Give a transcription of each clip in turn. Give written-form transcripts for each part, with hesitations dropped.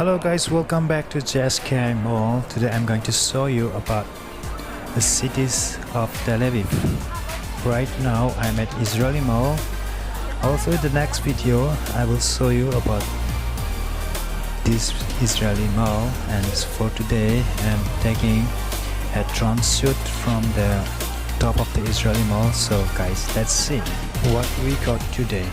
Hello guys, welcome back to Jsk Aimol. Today I'm going to show you about the cities of Tel Aviv. Right now I'm at Israeli Mall. Also in the next video I will show you about this Israeli Mall, and for today I'm taking a drone shoot from the top of the Israeli Mall. So guys, let's see what we got today.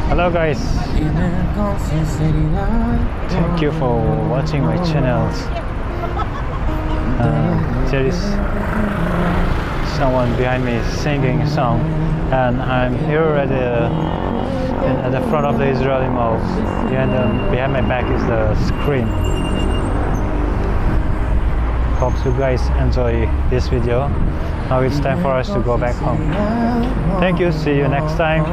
Hello guys, thank you for watching my channels. There is someone behind me singing a song, and I'm here at the front of the Israeli Mall, and behind my back is the screen. Hope you guys enjoy this video. Now it's time for us to go back home. Thank you, see you next time.